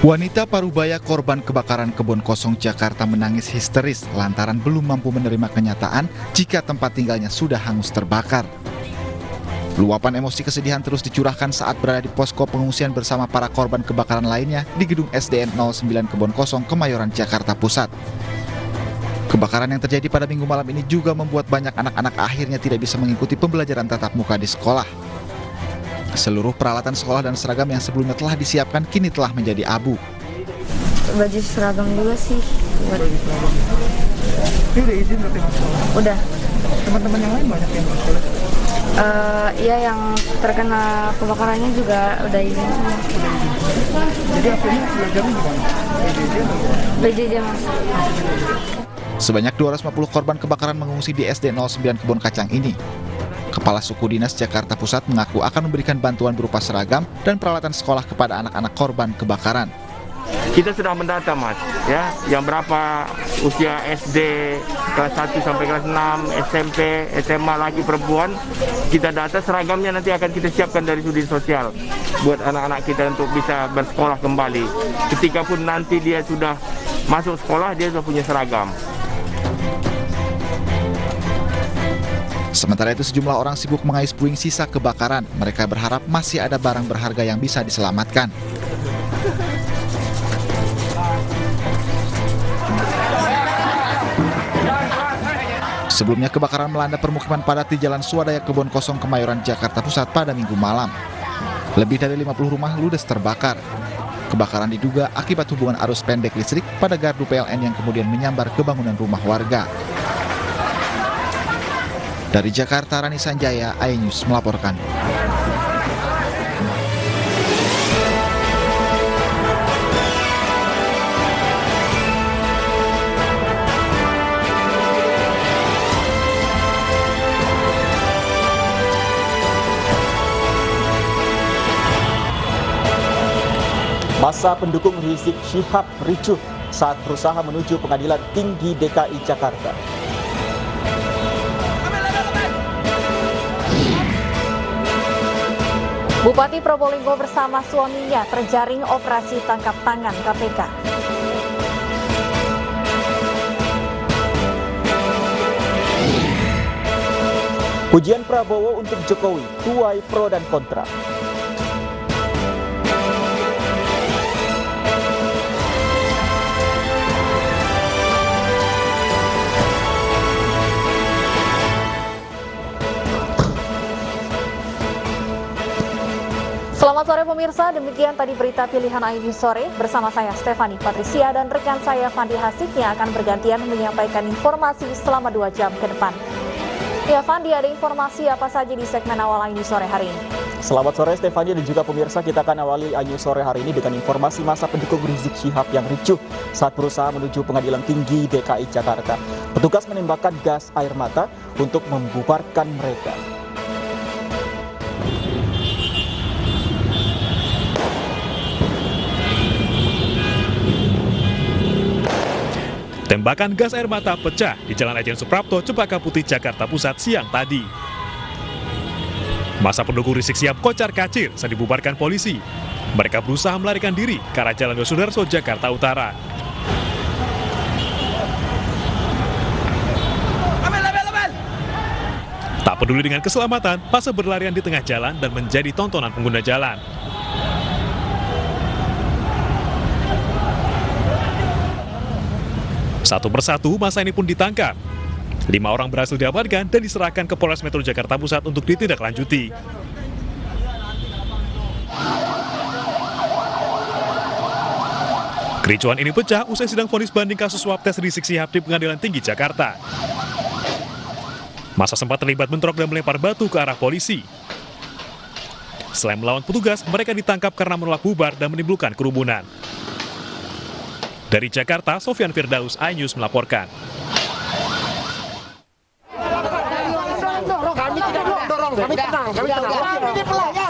Wanita Parubaya korban kebakaran kebun kosong Jakarta menangis histeris lantaran belum mampu menerima kenyataan jika tempat tinggalnya sudah hangus terbakar. Luapan emosi kesedihan terus dicurahkan saat berada di posko pengungsian bersama para korban kebakaran lainnya di gedung SDN 09 Kebun Kosong, Kemayoran, Jakarta Pusat. Kebakaran yang terjadi pada Minggu malam ini juga membuat banyak anak-anak akhirnya tidak bisa mengikuti pembelajaran tatap muka di sekolah. Seluruh peralatan sekolah dan seragam yang sebelumnya telah disiapkan kini telah menjadi abu. Baju seragam juga sih. Ini udah izin berarti masuk? Udah. Teman-teman yang lain banyak yang masuk? Iya, yang terkena kebakarannya juga udah izin semua. Jadi akhirnya belajarnya gimana? BJJ mas. Sebanyak 250 korban kebakaran mengungsi di SD 09 Kebun Kacang ini. Kepala Suku Dinas Jakarta Pusat mengaku akan memberikan bantuan berupa seragam dan peralatan sekolah kepada anak-anak korban kebakaran. Kita sudah mendata mas, ya, yang berapa usia SD kelas 1 sampai kelas 6, SMP, SMA lagi perempuan, kita data seragamnya nanti akan kita siapkan dari Sudin Sosial buat anak-anak kita untuk bisa bersekolah kembali. Ketika pun nanti dia sudah masuk sekolah, dia sudah punya seragam. Sementara itu sejumlah orang sibuk mengais puing sisa kebakaran. Mereka berharap masih ada barang berharga yang bisa diselamatkan. Sebelumnya kebakaran melanda permukiman padat di Jalan Swadaya Kebun Kosong, Kemayoran, Jakarta Pusat pada Minggu malam. Lebih dari 50 rumah ludes terbakar. Kebakaran diduga akibat hubungan arus pendek listrik pada gardu PLN yang kemudian menyambar ke bangunan rumah warga. Dari Jakarta, Rani Sanjaya, iNews melaporkan. Masa pendukung Rizik Syihab ricuh saat berusaha menuju Pengadilan Tinggi DKI Jakarta. Bupati Probolinggo bersama suaminya terjaring operasi tangkap tangan KPK. Pujian Prabowo untuk Jokowi, tuai pro dan kontra. Selamat sore pemirsa, demikian tadi berita pilihan iNews sore bersama saya Stefani Patricia dan rekan saya Fandi Hasik yang akan bergantian menyampaikan informasi selama 2 jam ke depan. Ya Fandi, ada informasi apa saja di segmen awal iNews sore hari ini? Selamat sore Stefani dan juga pemirsa, kita akan awali iNews sore hari ini dengan informasi masa pendukung Rizik Syihab yang ricuh saat berusaha menuju Pengadilan Tinggi DKI Jakarta. Petugas menembakkan gas air mata untuk membubarkan mereka. Tembakan gas air mata pecah di Jalan Ajen Suprapto, Cempaka Putih, Jakarta Pusat siang tadi. Masa pendukung Rizik Syihab kocar-kacir saat dibubarkan polisi. Mereka berusaha melarikan diri ke arah Jalan Yosudarso, Jakarta Utara. Tak peduli dengan keselamatan, masa berlarian di tengah jalan dan menjadi tontonan pengguna jalan. Satu persatu masa ini pun ditangkap. 5 orang berhasil diamankan dan diserahkan ke Polres Metro Jakarta Pusat untuk ditindaklanjuti. Kericuan ini pecah usai sidang vonis banding kasus swab tes Rizik Syihab di Pengadilan Tinggi Jakarta. Masa sempat terlibat bentrok dan melempar batu ke arah polisi. Selain melawan petugas, mereka ditangkap karena menolak bubar dan menimbulkan kerumunan. Dari Jakarta, Sofyan Firdaus, iNews melaporkan.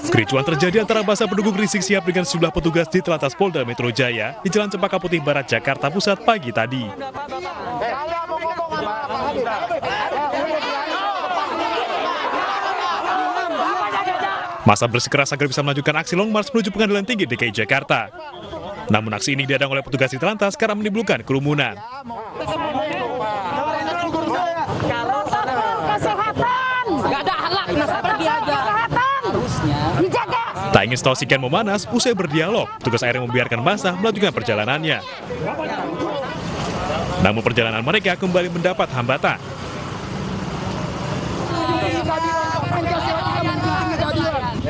Kericuan terjadi antara massa pendukung Rizik Syihab dengan sejumlah petugas di Telantas Polda Metro Jaya di Jalan Cempaka Putih Barat, Jakarta Pusat pagi tadi. Massa bersikeras agar bisa melanjutkan aksi Long March menuju Pengadilan Tinggi DKI Jakarta. Namun aksi ini dihadang oleh petugas di Telantas karena menimbulkan kerumunan. Kesehatan, nggak ada halak, pergi aja. Kesehatan, dijaga. Tak ingin situasi kian memanas, usai berdialog, petugas akhirnya membiarkan massa melanjutkan perjalanannya. Namun perjalanan mereka kembali mendapat hambatan.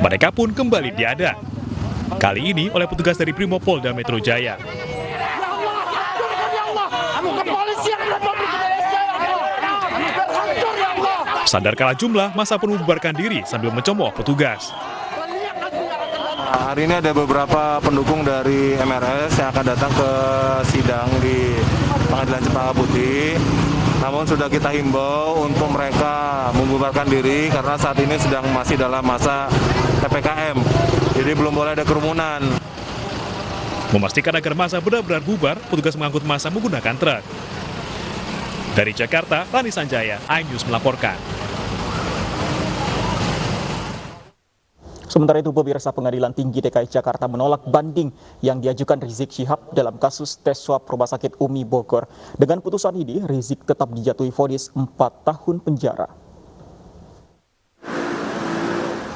Mereka pun kembali diadang. Kali ini oleh petugas dari Brimopolda Metro Jaya. Sadar kalah jumlah, massa pun membubarkan diri sambil mencemooh petugas. Hari ini ada beberapa pendukung dari MRS yang akan datang ke sidang di Pengadilan Cempaka Putih. Namun sudah kita himbau untuk mereka membubarkan diri karena saat ini masih dalam masa PPKM. Jadi belum boleh ada kerumunan. Memastikan agar massa benar-benar bubar, petugas mengangkut massa menggunakan truk. Dari Jakarta, Rani Sanjaya, iNews melaporkan. Sementara itu, pemirsa, Pengadilan Tinggi DKI Jakarta menolak banding yang diajukan Rizik Syihab dalam kasus tes swab Rumah Sakit Umi Bogor. Dengan putusan ini, Rizik tetap dijatuhi vonis 4 tahun penjara.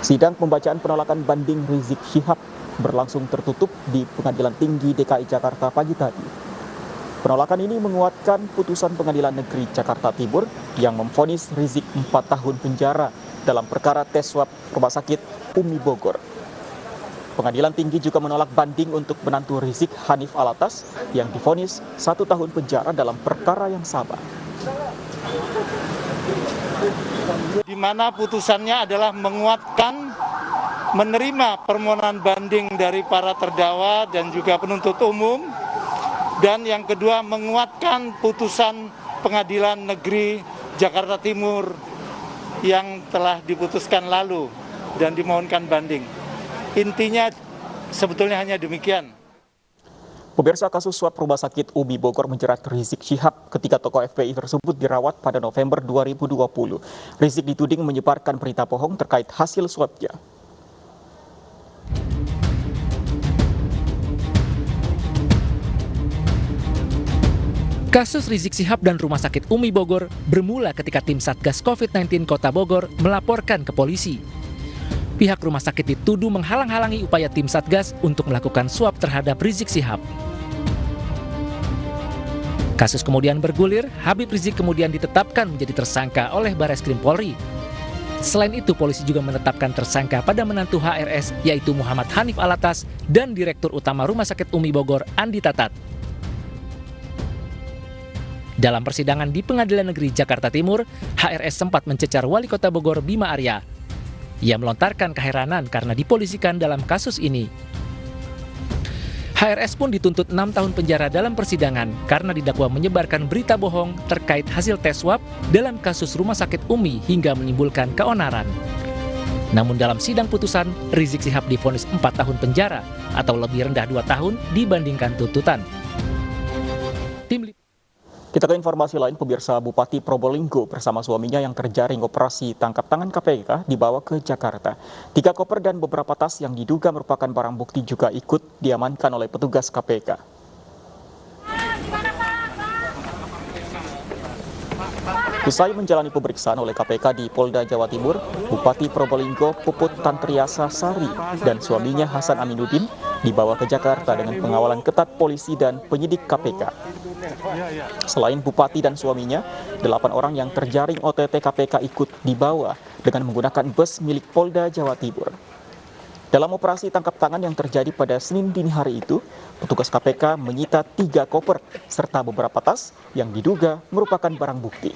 Sidang pembacaan penolakan banding Rizik Syihab berlangsung tertutup di Pengadilan Tinggi DKI Jakarta pagi tadi. Penolakan ini menguatkan putusan Pengadilan Negeri Jakarta Timur yang memvonis Rizik 4 tahun penjara dalam perkara tes swab Rumah Sakit Umi Bogor. Pengadilan Tinggi juga menolak banding untuk menantu Rizik, Hanif Alatas, yang divonis 1 tahun penjara dalam perkara yang sama. Di mana putusannya adalah menguatkan menerima permohonan banding dari para terdakwa dan juga penuntut umum, dan yang kedua menguatkan putusan Pengadilan Negeri Jakarta Timur yang telah diputuskan lalu dan dimohonkan banding. Intinya sebetulnya hanya demikian. Pemirsa, kasus suap Rumah Sakit Umi Bogor menjerat Rizik Syihab ketika tokoh FPI tersebut dirawat pada November 2020. Rizik dituding menyebarkan berita bohong terkait hasil swabnya. Kasus Rizik Syihab dan Rumah Sakit Umi Bogor bermula ketika tim Satgas COVID-19 Kota Bogor melaporkan ke polisi. Pihak rumah sakit dituduh menghalang-halangi upaya tim Satgas untuk melakukan swab terhadap Rizik Syihab. Kasus kemudian bergulir, Habib Rizik kemudian ditetapkan menjadi tersangka oleh Barreskrim Polri. Selain itu, polisi juga menetapkan tersangka pada menantu HRS, yaitu Muhammad Hanif Alatas, dan Direktur Utama Rumah Sakit Umi Bogor, Andi Tatat. Dalam persidangan di Pengadilan Negeri Jakarta Timur, HRS sempat mencecar Wali Kota Bogor Bima Arya. Ia melontarkan keheranan karena dipolisikan dalam kasus ini. HRS pun dituntut 6 tahun penjara dalam persidangan karena didakwa menyebarkan berita bohong terkait hasil tes swab dalam kasus Rumah Sakit Umi hingga menimbulkan keonaran. Namun dalam sidang putusan, Rizik Syihab divonis 4 tahun penjara atau lebih rendah 2 tahun dibandingkan tuntutan. Kita ke informasi lain, pemirsa. Bupati Probolinggo bersama suaminya yang terjaring operasi tangkap tangan KPK dibawa ke Jakarta. 3 koper dan beberapa tas yang diduga merupakan barang bukti juga ikut diamankan oleh petugas KPK. Usai menjalani pemeriksaan oleh KPK di Polda Jawa Timur, Bupati Probolinggo Puput Tantriasa Sari dan suaminya Hasan Aminuddin dibawa ke Jakarta dengan pengawalan ketat polisi dan penyidik KPK. Selain Bupati dan suaminya, 8 orang yang terjaring OTT KPK ikut dibawa dengan menggunakan bus milik Polda Jawa Timur. Dalam operasi tangkap tangan yang terjadi pada Senin dini hari itu, petugas KPK menyita 3 koper serta beberapa tas yang diduga merupakan barang bukti.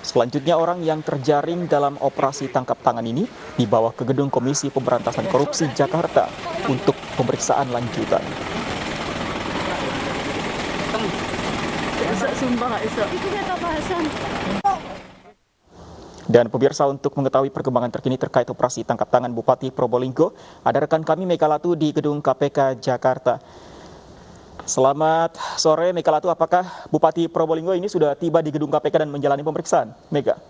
Selanjutnya, orang yang terjaring dalam operasi tangkap tangan ini dibawa ke gedung Komisi Pemberantasan Korupsi Jakarta untuk pemeriksaan lanjutan. Dan pemirsa, untuk mengetahui perkembangan terkini terkait operasi tangkap tangan Bupati Probolinggo, ada rekan kami Mega Latu di gedung KPK Jakarta. Selamat sore Mega Latu, apakah Bupati Probolinggo ini sudah tiba di gedung KPK dan menjalani pemeriksaan? Mega.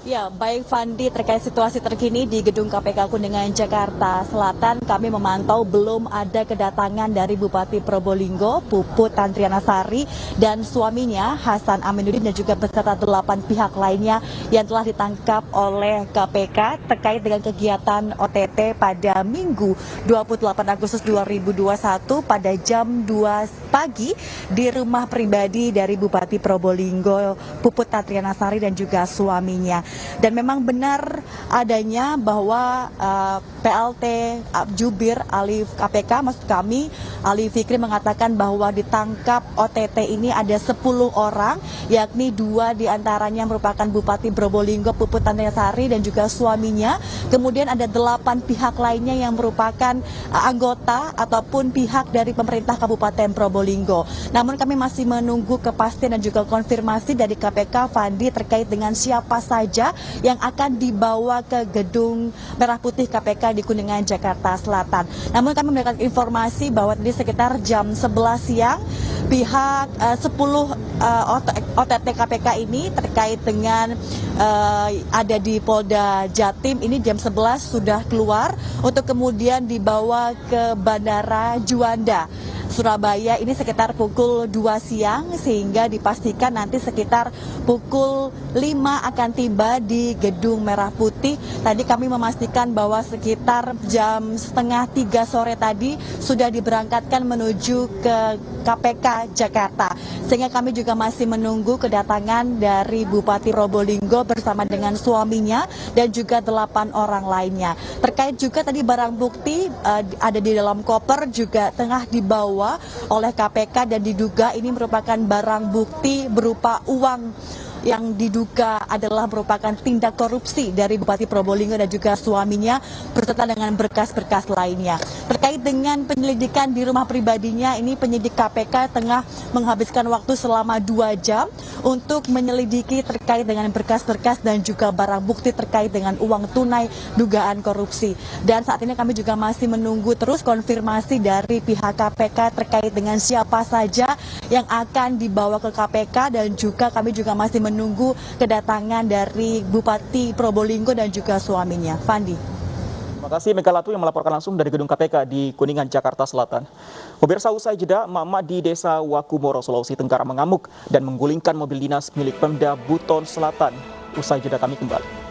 Ya, baik Fandi, terkait situasi terkini di Gedung KPK Kuningan Jakarta Selatan, kami memantau belum ada kedatangan dari Bupati Probolinggo, Puput Tantrianasari, dan suaminya Hasan Aminuddin dan juga beserta 8 pihak lainnya yang telah ditangkap oleh KPK terkait dengan kegiatan OTT pada Minggu 28 Agustus 2021 pada jam 2 pagi di rumah pribadi dari Bupati Probolinggo, Puput Tantrianasari dan juga suaminya. Dan memang benar adanya bahwa PLT Jubir Ali KPK, maksud kami Ali Fikri mengatakan bahwa ditangkap OTT ini ada 10 orang, yakni 2 diantaranya merupakan Bupati Probolinggo Puput Tantrianasari dan juga suaminya. Kemudian ada 8 pihak lainnya yang merupakan anggota ataupun pihak dari pemerintah Kabupaten Probolinggo. Namun kami masih menunggu kepastian dan juga konfirmasi dari KPK, Fandi, terkait dengan siapa saja yang akan dibawa ke Gedung Merah Putih KPK di Kuningan, Jakarta Selatan. Namun kami mendapatkan informasi bahwa tadi sekitar jam 11 siang pihak 10 OTT KPK ini terkait dengan ada di Polda Jatim ini jam 11 sudah keluar untuk kemudian dibawa ke Bandara Juanda Surabaya ini sekitar pukul 2 siang sehingga dipastikan nanti sekitar pukul 5 akan tiba di Gedung Merah Putih. Tadi kami memastikan bahwa sekitar jam setengah 3 sore tadi sudah diberangkatkan menuju ke KPK Jakarta. Sehingga kami juga masih menunggu kedatangan dari Bupati Probolinggo bersama dengan suaminya dan juga 8 orang lainnya. Terkait juga tadi barang bukti ada di dalam koper juga tengah dibawa oleh KPK dan diduga ini merupakan barang bukti berupa uang yang diduga adalah merupakan tindak korupsi dari Bupati Probolinggo dan juga suaminya beserta dengan berkas-berkas lainnya. Terkait dengan penyelidikan di rumah pribadinya, ini penyidik KPK tengah menghabiskan waktu selama 2 jam untuk menyelidiki terkait dengan berkas-berkas dan juga barang bukti terkait dengan uang tunai dugaan korupsi. Dan saat ini kami juga masih menunggu terus konfirmasi dari pihak KPK terkait dengan siapa saja yang akan dibawa ke KPK dan juga kami juga masih menunggu kedatangan dari Bupati Probolinggo dan juga suaminya. Fandi. Terima kasih Megalatu yang melaporkan langsung dari Gedung KPK di Kuningan, Jakarta Selatan. Pemirsa, usai jeda, emak-emak di Desa Wakumoro, Sulawesi Tenggara mengamuk dan menggulingkan mobil dinas milik Pemda Buton Selatan. Usai jeda kami kembali.